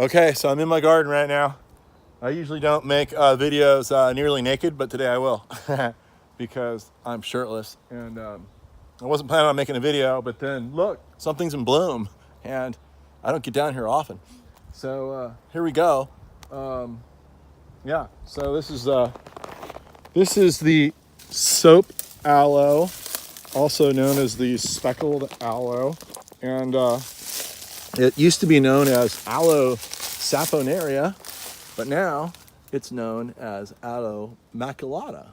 Okay, so I'm in my garden right now. I usually don't make videos nearly naked, but today I will because I'm shirtless. And I wasn't planning on making a video, but then look, something's in bloom, and I don't get down here often. So here we go. Yeah, so this is the soap aloe, also known as the speckled aloe, and it used to be known as Aloe saponaria, but now it's known as Aloe maculata.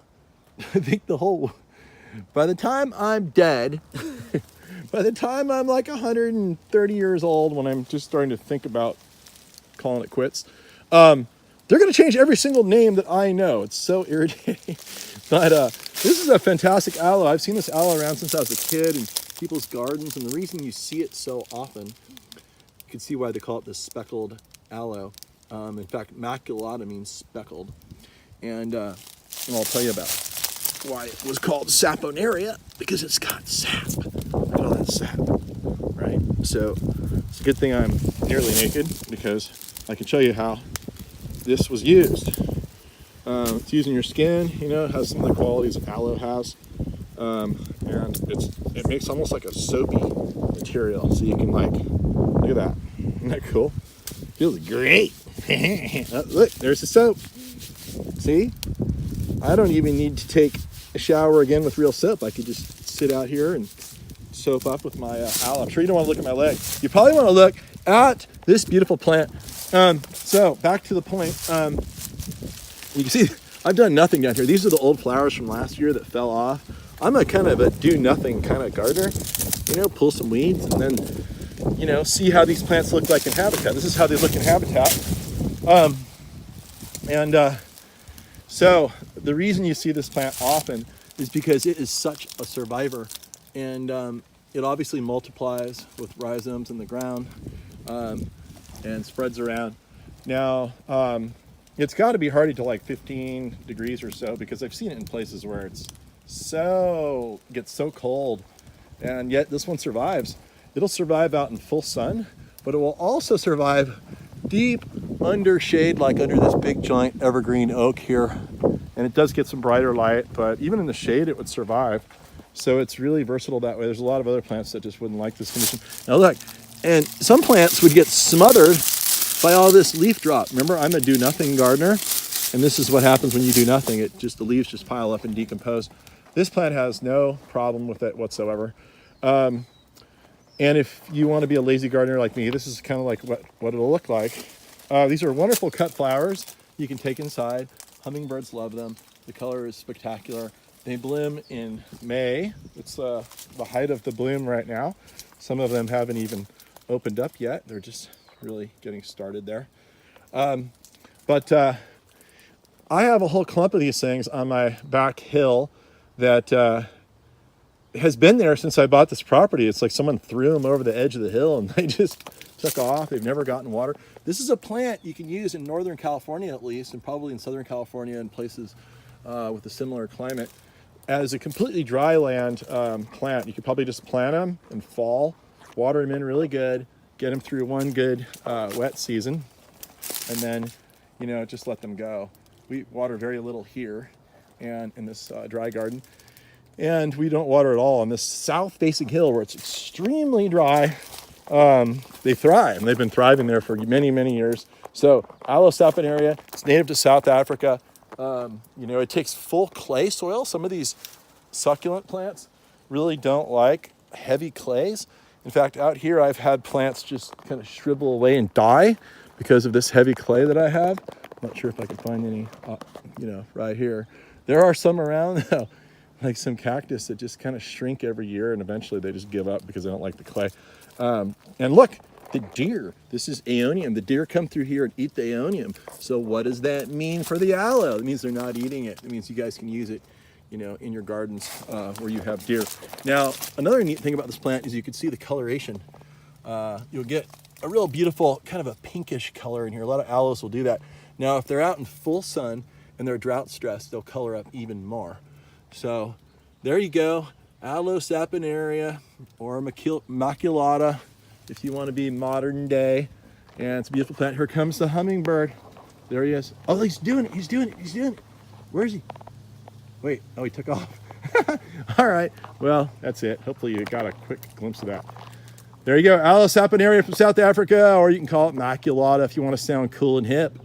I think by the time I'm dead, by the time I'm like 130 years old, when I'm just starting to think about calling it quits, they're going to change every single name that I know. It's so irritating. But this is a fantastic aloe. I've seen this aloe around since I was a kid in people's gardens, and the reason you see it so often, you can see why they call it the speckled aloe. In fact, maculata means speckled. And I'll tell you about why it was called saponaria, because it's got sap. Look at all that sap, right? So it's a good thing I'm nearly naked, because I can show you how this was used. It's using your skin, it has some of the qualities aloe has. And it makes almost like a soapy material. So you can look at that. Isn't that cool? Feels great. Oh, look, there's the soap. See? I don't even need to take a shower again with real soap. I could just sit out here and soap up with my aloe. I'm sure you don't want to look at my leg. You probably want to look at this beautiful plant. So back to the point. You can see I've done nothing down here. These are the old flowers from last year that fell off. I'm a kind of a do nothing kind of gardener. Pull some weeds and then, see how these plants look like in habitat. This is how they look in habitat. So the reason you see this plant often is because it is such a survivor, and it obviously multiplies with rhizomes in the ground and spreads around. Now, it's got to be hardy to like 15 degrees or so, because I've seen it in places where gets so cold, and yet this one survives. It'll survive out in full sun, but it will also survive deep under shade, like under this big giant evergreen oak here. And it does get some brighter light, but even in the shade it would survive. So it's really versatile that way. There's a lot of other plants that just wouldn't like this condition. Now look, and some plants would get smothered by all this leaf drop. Remember, I'm a do nothing gardener, and this is what happens when you do nothing. The leaves just pile up and decompose. This plant has no problem with it whatsoever. And if you want to be a lazy gardener like me, this is kind of like what it'll look like. These are wonderful cut flowers you can take inside. Hummingbirds love them. The color is spectacular. They bloom in May. It's the height of the bloom right now. Some of them haven't even opened up yet. They're just really getting started there. But I have a whole clump of these things on my back hill that has been there since I bought this property. It's like someone threw them over the edge of the hill and they just took off. They've never gotten water. This is a plant you can use in Northern California, at least, and probably in Southern California and places with a similar climate, as a completely dry land plant. You could probably just plant them in fall, water them in really good, get them through one good wet season, and then, just let them go. We water very little here and in this dry garden. And we don't water at all on this south-facing hill where it's extremely dry. They thrive, and they've been thriving there for many, many years. So Aloe saponaria, it's native to South Africa. It takes full clay soil. Some of these succulent plants really don't like heavy clays. In fact, out here I've had plants just kind of shrivel away and die because of this heavy clay that I have. I'm not sure if I can find any, right here. There are some around though. Like some cactus that just kind of shrink every year, and eventually they just give up because they don't like the clay. And look, the deer. This is aeonium. The deer come through here and eat the aeonium. So what does that mean for the aloe? It means they're not eating it. It means you guys can use it, in your gardens where you have deer. Now, another neat thing about this plant is you can see the coloration. You'll get a real beautiful kind of a pinkish color in here. A lot of aloes will do that. Now, if they're out in full sun and they're drought stressed, they'll color up even more. So there you go, Aloe saponaria or maculata, if you want to be modern day. And it's a beautiful plant. Here comes the hummingbird. There he is. Oh, he's doing it. He's doing it. He's doing it. Where is he? Wait. Oh, he took off. All right. Well, that's it. Hopefully you got a quick glimpse of that. There you go. Aloe saponaria from South Africa, or you can call it maculata if you want to sound cool and hip.